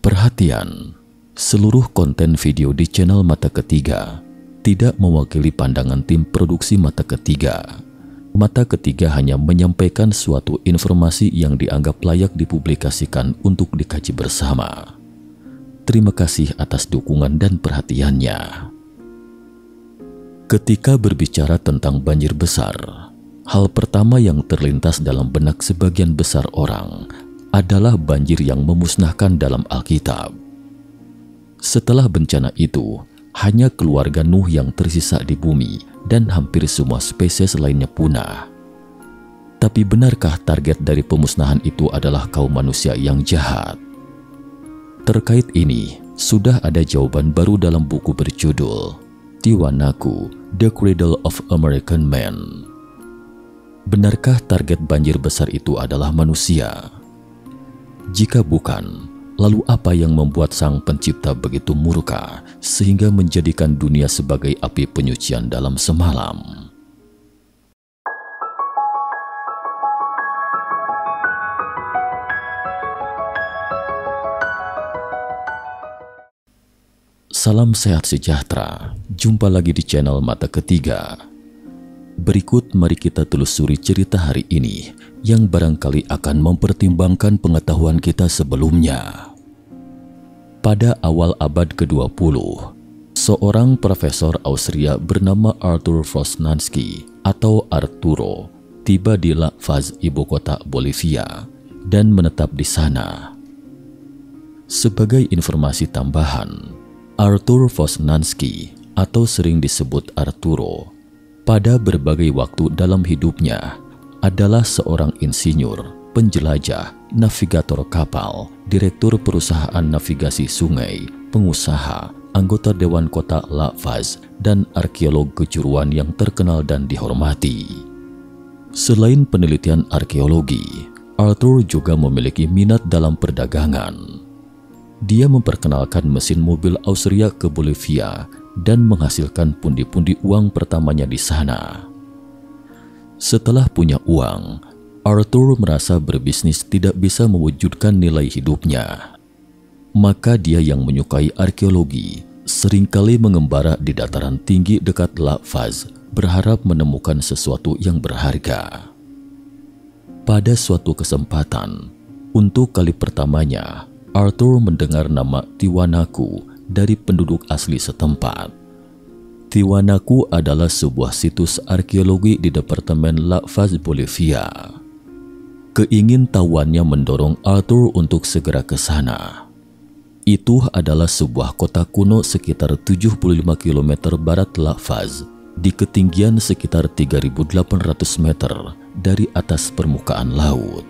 Perhatian, seluruh konten video di channel Mata Ketiga tidak mewakili pandangan tim produksi Mata Ketiga. Mata Ketiga hanya menyampaikan suatu informasi yang dianggap layak dipublikasikan untuk dikaji bersama. Terima kasih atas dukungan dan perhatiannya. Ketika berbicara tentang banjir besar, hal pertama yang terlintas dalam benak sebagian besar orang adalah banjir yang memusnahkan dalam Alkitab. Setelah bencana itu, hanya keluarga Nuh yang tersisa di bumi dan hampir semua spesies lainnya punah. Tapi benarkah target dari pemusnahan itu adalah kaum manusia yang jahat? Terkait ini, sudah ada jawaban baru dalam buku berjudul Tiwanaku, The Cradle of American Man. Benarkah target banjir besar itu adalah manusia? Jika bukan, lalu apa yang membuat Sang Pencipta begitu murka sehingga menjadikan dunia sebagai api penyucian dalam semalam? Salam sehat sejahtera, jumpa lagi di channel Mata Ketiga. Berikut mari kita telusuri cerita hari ini yang barangkali akan mempertimbangkan pengetahuan kita sebelumnya. Pada awal abad ke-20, seorang profesor Austria bernama Arthur Vosnansky atau Arturo tiba di La Paz, ibu kota Bolivia, dan menetap di sana. Sebagai informasi tambahan, Arthur Vosnansky atau sering disebut Arturo pada berbagai waktu dalam hidupnya adalah seorang insinyur, penjelajah, navigator kapal, direktur perusahaan navigasi sungai, pengusaha, anggota Dewan Kota La Paz, dan arkeolog kejuruan yang terkenal dan dihormati. Selain penelitian arkeologi, Arthur juga memiliki minat dalam perdagangan. Dia memperkenalkan mesin mobil Austria ke Bolivia dan menghasilkan pundi-pundi uang pertamanya di sana. Setelah punya uang, Arthur merasa berbisnis tidak bisa mewujudkan nilai hidupnya. Maka dia yang menyukai arkeologi seringkali mengembara di dataran tinggi dekat La Paz, berharap menemukan sesuatu yang berharga. Pada suatu kesempatan, untuk kali pertamanya, Arthur mendengar nama Tiwanaku dari penduduk asli setempat. Tiwanaku adalah sebuah situs arkeologi di Departemen La Paz, Bolivia. Keingintahuannya mendorong Arthur untuk segera ke sana. Itu adalah sebuah kota kuno sekitar 75 km barat La Paz, di ketinggian sekitar 3.800 meter dari atas permukaan laut.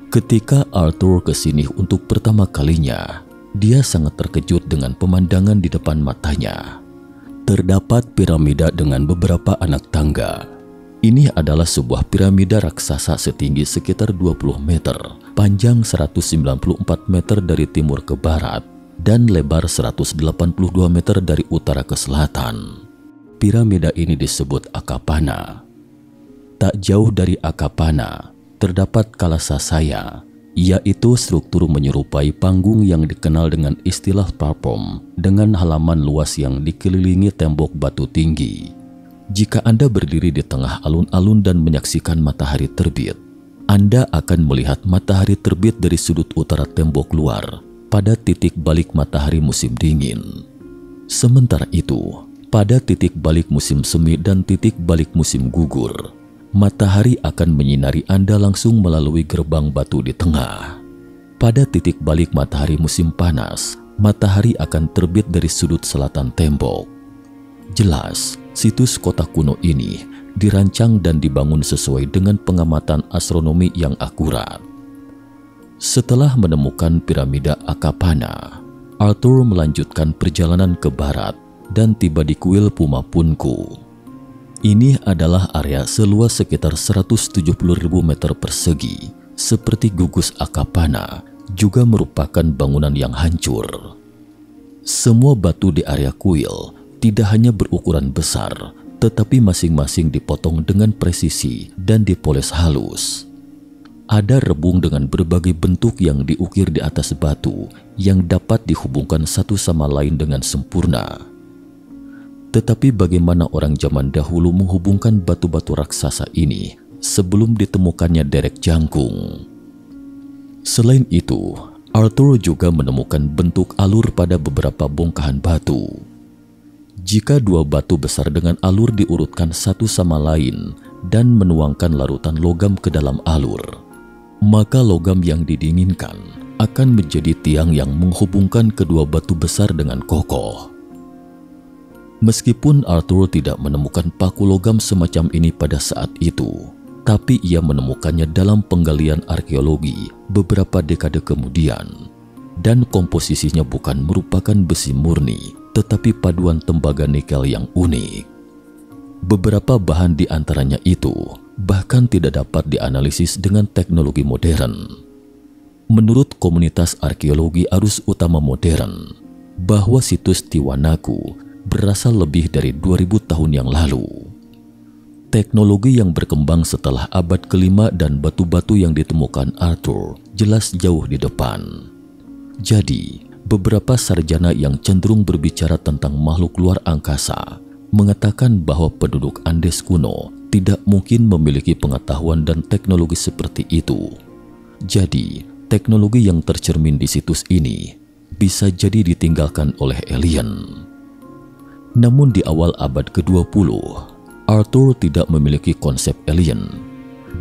Ketika Arthur ke sini untuk pertama kalinya, dia sangat terkejut dengan pemandangan di depan matanya. Terdapat piramida dengan beberapa anak tangga. Ini adalah sebuah piramida raksasa setinggi sekitar 20 meter, panjang 194 meter dari timur ke barat, dan lebar 182 meter dari utara ke selatan. Piramida ini disebut Akapana. Tak jauh dari Akapana, terdapat Kalasasaya, yaitu struktur menyerupai panggung yang dikenal dengan istilah platform dengan halaman luas yang dikelilingi tembok batu tinggi. Jika Anda berdiri di tengah alun-alun dan menyaksikan matahari terbit, Anda akan melihat matahari terbit dari sudut utara tembok luar pada titik balik matahari musim dingin. Sementara itu, pada titik balik musim semi dan titik balik musim gugur, matahari akan menyinari Anda langsung melalui gerbang batu di tengah. Pada titik balik matahari musim panas, matahari akan terbit dari sudut selatan tembok. Jelas, situs kota kuno ini dirancang dan dibangun sesuai dengan pengamatan astronomi yang akurat. Setelah menemukan piramida Akapana, Arthur melanjutkan perjalanan ke barat dan tiba di kuil Pumapunku. Ini adalah area seluas sekitar 170.000 meter persegi, seperti gugus Akapana, juga merupakan bangunan yang hancur. Semua batu di area kuil tidak hanya berukuran besar, tetapi masing-masing dipotong dengan presisi dan dipoles halus. Ada rebung dengan berbagai bentuk yang diukir di atas batu yang dapat dihubungkan satu sama lain dengan sempurna. Tetapi bagaimana orang zaman dahulu menghubungkan batu-batu raksasa ini sebelum ditemukannya derek jangkung? Selain itu, Arthur juga menemukan bentuk alur pada beberapa bongkahan batu. Jika dua batu besar dengan alur diurutkan satu sama lain dan menuangkan larutan logam ke dalam alur, maka logam yang didinginkan akan menjadi tiang yang menghubungkan kedua batu besar dengan kokoh. Meskipun Arthur tidak menemukan paku logam semacam ini pada saat itu, tapi ia menemukannya dalam penggalian arkeologi beberapa dekade kemudian, dan komposisinya bukan merupakan besi murni, tetapi paduan tembaga nikel yang unik. Beberapa bahan di antaranya itu bahkan tidak dapat dianalisis dengan teknologi modern. Menurut komunitas arkeologi arus utama modern, bahwa situs Tiwanaku berasal lebih dari 2000 tahun yang lalu. Teknologi yang berkembang setelah abad ke-5 dan batu-batu yang ditemukan Arthur jelas jauh di depan. Jadi, beberapa sarjana yang cenderung berbicara tentang makhluk luar angkasa mengatakan bahwa penduduk Andes kuno tidak mungkin memiliki pengetahuan dan teknologi seperti itu. Jadi, teknologi yang tercermin di situs ini bisa jadi ditinggalkan oleh alien. Namun di awal abad ke-20, Arthur tidak memiliki konsep alien.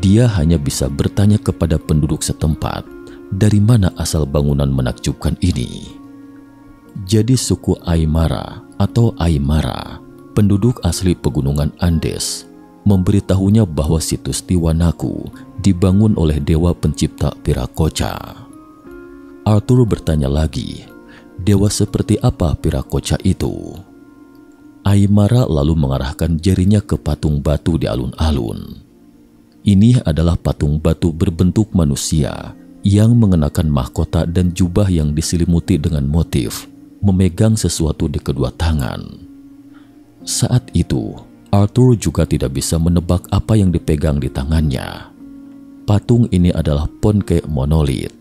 Dia hanya bisa bertanya kepada penduduk setempat, dari mana asal bangunan menakjubkan ini? Jadi suku Aymara atau Aymara, penduduk asli pegunungan Andes, memberitahunya bahwa situs Tiwanaku dibangun oleh dewa pencipta Viracocha. Arthur bertanya lagi, dewa seperti apa Viracocha itu? Aymara lalu mengarahkan jarinya ke patung batu di alun-alun. Ini adalah patung batu berbentuk manusia yang mengenakan mahkota dan jubah yang diselimuti dengan motif memegang sesuatu di kedua tangan. Saat itu, Arthur juga tidak bisa menebak apa yang dipegang di tangannya. Patung ini adalah Ponke monolit.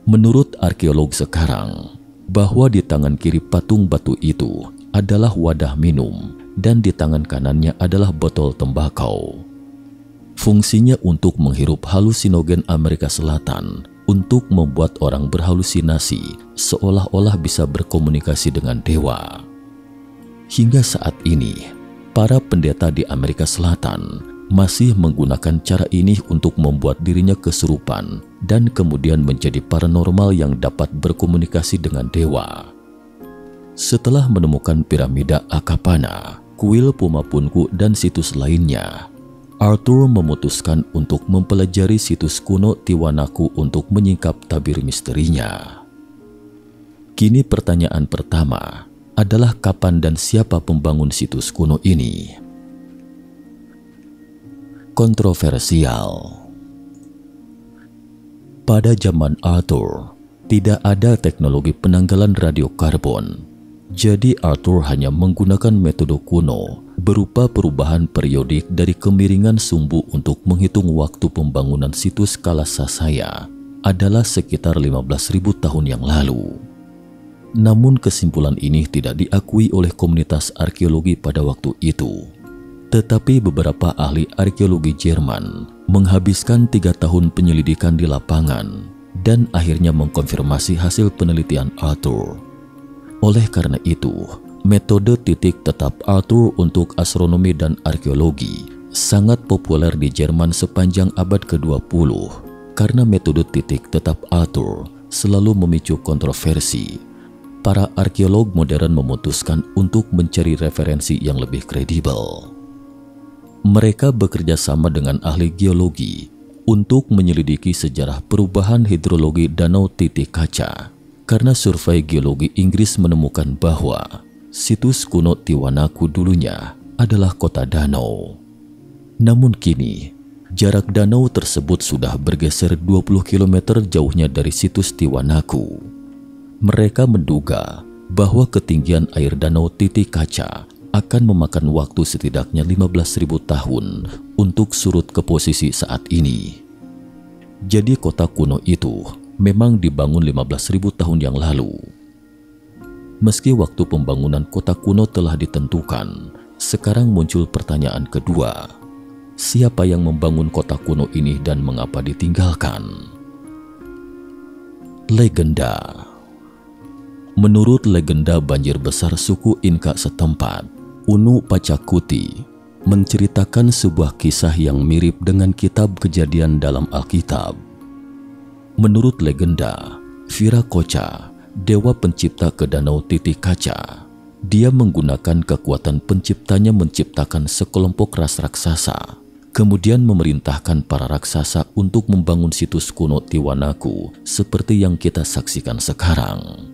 Menurut arkeolog sekarang, bahwa di tangan kiri patung batu itu adalah wadah minum dan di tangan kanannya adalah botol tembakau. Fungsinya untuk menghirup halusinogen Amerika Selatan untuk membuat orang berhalusinasi seolah-olah bisa berkomunikasi dengan dewa. Hingga saat ini, para pendeta di Amerika Selatan masih menggunakan cara ini untuk membuat dirinya kesurupan dan kemudian menjadi paranormal yang dapat berkomunikasi dengan dewa. Setelah menemukan piramida Akapana, kuil Pumapunku dan situs lainnya, Arthur memutuskan untuk mempelajari situs kuno Tiwanaku untuk menyingkap tabir misterinya. Kini pertanyaan pertama adalah kapan dan siapa pembangun situs kuno ini? Kontroversial. Pada zaman Arthur, tidak ada teknologi penanggalan radiokarbon. Jadi Arthur hanya menggunakan metode kuno berupa perubahan periodik dari kemiringan sumbu untuk menghitung waktu pembangunan situs Kalasasaya adalah sekitar 15.000 tahun yang lalu. Namun kesimpulan ini tidak diakui oleh komunitas arkeologi pada waktu itu. Tetapi beberapa ahli arkeologi Jerman menghabiskan 3 tahun penyelidikan di lapangan dan akhirnya mengkonfirmasi hasil penelitian Arthur. Oleh karena itu, metode titik tetap Arthur untuk astronomi dan arkeologi sangat populer di Jerman sepanjang abad ke-20 karena metode titik tetap Arthur selalu memicu kontroversi. Para arkeolog modern memutuskan untuk mencari referensi yang lebih kredibel. Mereka bekerja sama dengan ahli geologi untuk menyelidiki sejarah perubahan hidrologi Danau Titicaca karena survei geologi Inggris menemukan bahwa situs kuno Tiwanaku dulunya adalah kota danau. Namun kini, jarak danau tersebut sudah bergeser 20 km jauhnya dari situs Tiwanaku. Mereka menduga bahwa ketinggian air danau Titicaca akan memakan waktu setidaknya 15.000 tahun untuk surut ke posisi saat ini. Jadi kota kuno itu memang dibangun 15.000 tahun yang lalu. Meski waktu pembangunan kota kuno telah ditentukan, sekarang muncul pertanyaan kedua. Siapa yang membangun kota kuno ini dan mengapa ditinggalkan? Legenda. Menurut legenda banjir besar suku Inka setempat, Unu Pachacuti menceritakan sebuah kisah yang mirip dengan kitab Kejadian dalam Alkitab. Menurut legenda, Viracocha, dewa pencipta ke Danau Titicaca, dia menggunakan kekuatan penciptanya menciptakan sekelompok ras raksasa, kemudian memerintahkan para raksasa untuk membangun situs kuno Tiwanaku seperti yang kita saksikan sekarang.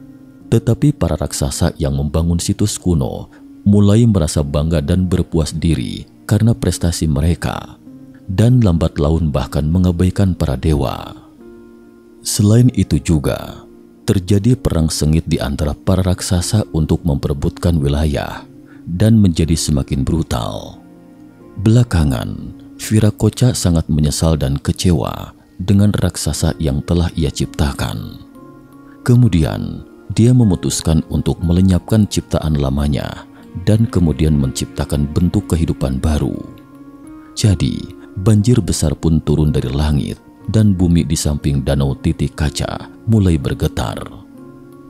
Tetapi para raksasa yang membangun situs kuno mulai merasa bangga dan berpuas diri karena prestasi mereka, dan lambat laun bahkan mengabaikan para dewa. Selain itu juga, terjadi perang sengit di antara para raksasa untuk memperebutkan wilayah dan menjadi semakin brutal. Belakangan, Viracocha sangat menyesal dan kecewa dengan raksasa yang telah ia ciptakan. Kemudian, dia memutuskan untuk melenyapkan ciptaan lamanya dan kemudian menciptakan bentuk kehidupan baru. Jadi, banjir besar pun turun dari langit dan bumi di samping Danau Titicaca mulai bergetar.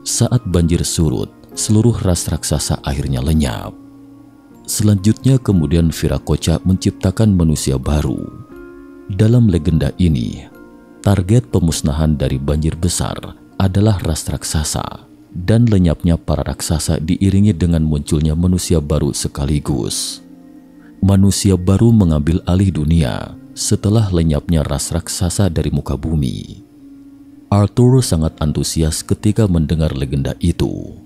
Saat banjir surut, seluruh ras raksasa akhirnya lenyap. Selanjutnya kemudian Viracocha menciptakan manusia baru. Dalam legenda ini, target pemusnahan dari banjir besar adalah ras raksasa, dan lenyapnya para raksasa diiringi dengan munculnya manusia baru sekaligus. Manusia baru mengambil alih dunia setelah lenyapnya ras raksasa dari muka bumi. Arthur sangat antusias ketika mendengar legenda itu.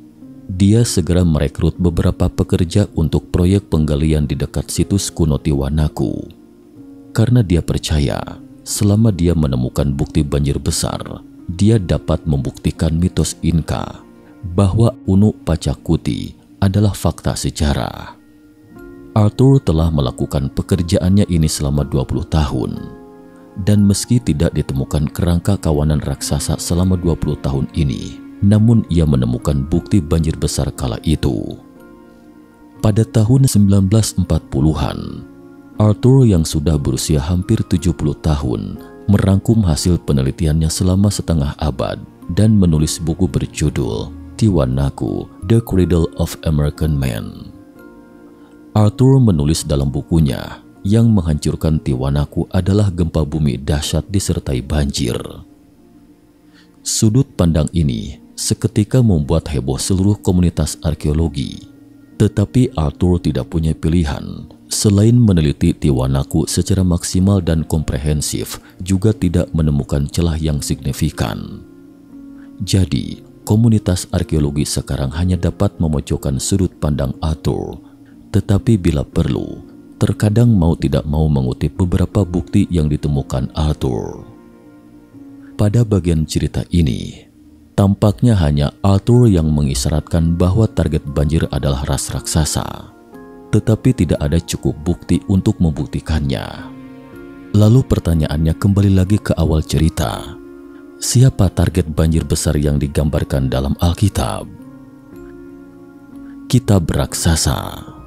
Dia segera merekrut beberapa pekerja untuk proyek penggalian di dekat situs kuno Tiwanaku. Karena dia percaya, selama dia menemukan bukti banjir besar, dia dapat membuktikan mitos Inka bahwa Unu Pachacuti adalah fakta sejarah. Arthur telah melakukan pekerjaannya ini selama 20 tahun, dan meski tidak ditemukan kerangka kawanan raksasa selama 20 tahun ini, namun ia menemukan bukti banjir besar kala itu. Pada tahun 1940-an, Arthur yang sudah berusia hampir 70 tahun merangkum hasil penelitiannya selama setengah abad dan menulis buku berjudul Tiwanaku, The Cradle of American Man. Arthur menulis dalam bukunya, yang menghancurkan Tiwanaku adalah gempa bumi dahsyat disertai banjir. Sudut pandang ini seketika membuat heboh seluruh komunitas arkeologi. Tetapi Arthur tidak punya pilihan selain meneliti Tiwanaku secara maksimal dan komprehensif, juga tidak menemukan celah yang signifikan. Jadi, komunitas arkeologi sekarang hanya dapat memojokkan sudut pandang Arthur, tetapi bila perlu, terkadang mau tidak mau mengutip beberapa bukti yang ditemukan Arthur. Pada bagian cerita ini, tampaknya hanya Arthur yang mengisyaratkan bahwa target banjir adalah ras raksasa, tetapi tidak ada cukup bukti untuk membuktikannya. Lalu pertanyaannya kembali lagi ke awal cerita. Siapa target banjir besar yang digambarkan dalam Alkitab? Kitab raksasa.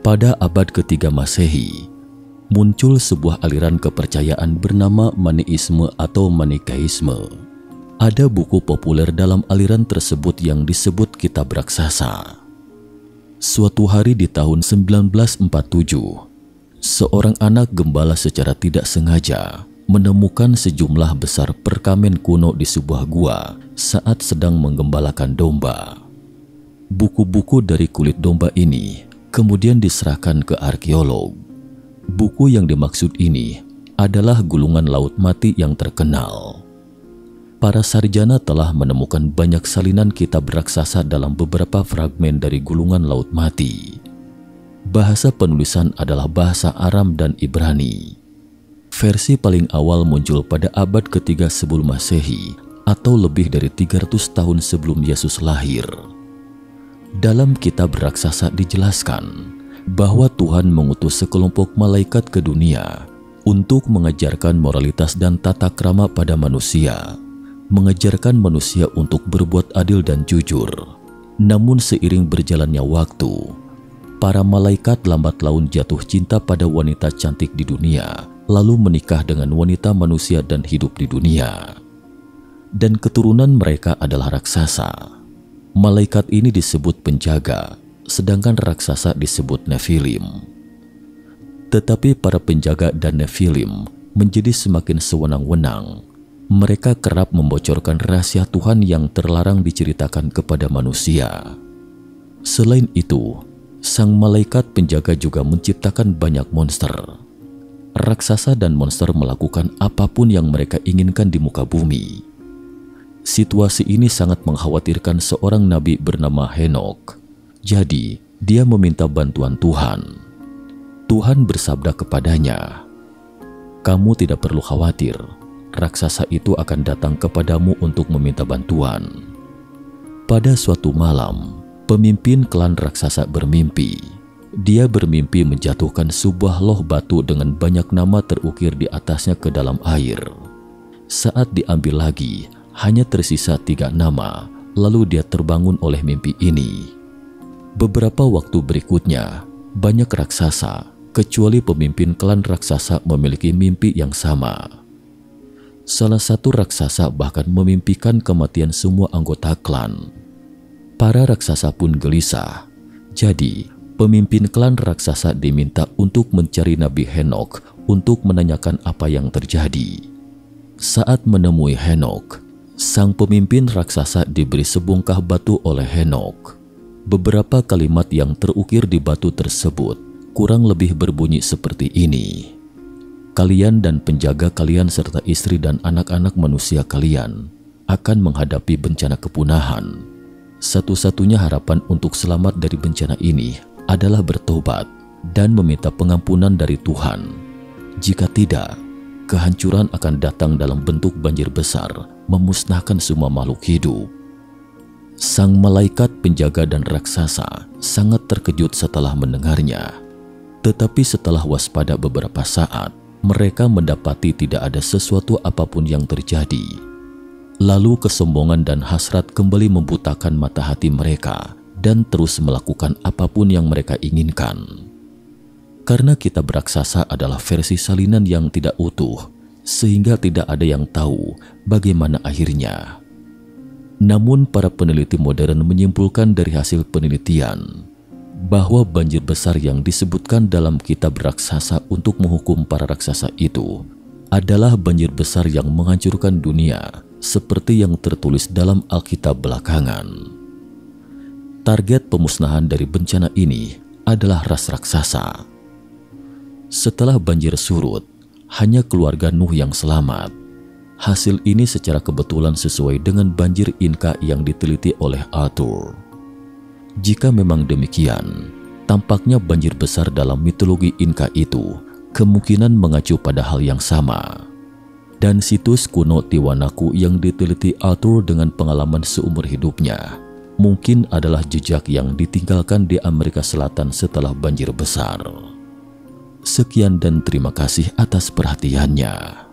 Pada abad ketiga Masehi, muncul sebuah aliran kepercayaan bernama Maniisme atau Manikaisme. Ada buku populer dalam aliran tersebut yang disebut Kitab Raksasa. Suatu hari di tahun 1947, seorang anak gembala secara tidak sengaja menemukan sejumlah besar perkamen kuno di sebuah gua saat sedang menggembalakan domba. Buku-buku dari kulit domba ini kemudian diserahkan ke arkeolog. Buku yang dimaksud ini adalah gulungan laut mati yang terkenal. Para sarjana telah menemukan banyak salinan kitab raksasa dalam beberapa fragmen dari gulungan laut mati. Bahasa penulisan adalah bahasa Aram dan Ibrani. Versi paling awal muncul pada abad ketiga sebelum Masehi atau lebih dari 300 tahun sebelum Yesus lahir. Dalam kitab raksasa dijelaskan bahwa Tuhan mengutus sekelompok malaikat ke dunia untuk mengajarkan moralitas dan tata krama pada manusia, mengajarkan manusia untuk berbuat adil dan jujur. Namun seiring berjalannya waktu, para malaikat lambat laun jatuh cinta pada wanita cantik di dunia, lalu menikah dengan wanita manusia dan hidup di dunia. Dan keturunan mereka adalah raksasa. Malaikat ini disebut penjaga, sedangkan raksasa disebut Nephilim. Tetapi para penjaga dan Nephilim menjadi semakin sewenang-wenang. Mereka kerap membocorkan rahasia Tuhan yang terlarang diceritakan kepada manusia. Selain itu, sang malaikat penjaga juga menciptakan banyak monster. Raksasa dan monster melakukan apapun yang mereka inginkan di muka bumi. Situasi ini sangat mengkhawatirkan seorang nabi bernama Henokh. Jadi, dia meminta bantuan Tuhan. Tuhan bersabda kepadanya, "Kamu tidak perlu khawatir, raksasa itu akan datang kepadamu untuk meminta bantuan." Pada suatu malam, pemimpin klan raksasa bermimpi. Dia bermimpi menjatuhkan sebuah loh batu dengan banyak nama terukir di atasnya ke dalam air. Saat diambil lagi, hanya tersisa 3 nama, lalu dia terbangun oleh mimpi ini. Beberapa waktu berikutnya, banyak raksasa, kecuali pemimpin klan raksasa, memiliki mimpi yang sama. Salah satu raksasa bahkan memimpikan kematian semua anggota klan. Para raksasa pun gelisah. Jadi, pemimpin klan raksasa diminta untuk mencari Nabi Henokh untuk menanyakan apa yang terjadi. Saat menemui Henokh, sang pemimpin raksasa diberi sebongkah batu oleh Henokh. Beberapa kalimat yang terukir di batu tersebut kurang lebih berbunyi seperti ini: "Kalian dan penjaga kalian serta istri dan anak-anak manusia kalian akan menghadapi bencana kepunahan. Satu-satunya harapan untuk selamat dari bencana ini adalah bertobat dan meminta pengampunan dari Tuhan. Jika tidak, kehancuran akan datang dalam bentuk banjir besar, memusnahkan semua makhluk hidup." Sang malaikat penjaga dan raksasa sangat terkejut setelah mendengarnya. Tetapi setelah waspada beberapa saat, mereka mendapati tidak ada sesuatu apapun yang terjadi. Lalu kesombongan dan hasrat kembali membutakan mata hati mereka dan terus melakukan apapun yang mereka inginkan. Karena kitab raksasa adalah versi salinan yang tidak utuh, sehingga tidak ada yang tahu bagaimana akhirnya. Namun para peneliti modern menyimpulkan dari hasil penelitian bahwa banjir besar yang disebutkan dalam kitab raksasa untuk menghukum para raksasa itu adalah banjir besar yang menghancurkan dunia, seperti yang tertulis dalam Alkitab belakangan. Target pemusnahan dari bencana ini adalah ras raksasa. Setelah banjir surut, hanya keluarga Nuh yang selamat. Hasil ini secara kebetulan sesuai dengan banjir Inka yang diteliti oleh Arthur. Jika memang demikian, tampaknya banjir besar dalam mitologi Inka itu kemungkinan mengacu pada hal yang sama. Dan situs kuno Tiwanaku yang diteliti Arthur dengan pengalaman seumur hidupnya mungkin adalah jejak yang ditinggalkan di Amerika Selatan setelah banjir besar. Sekian dan terima kasih atas perhatiannya.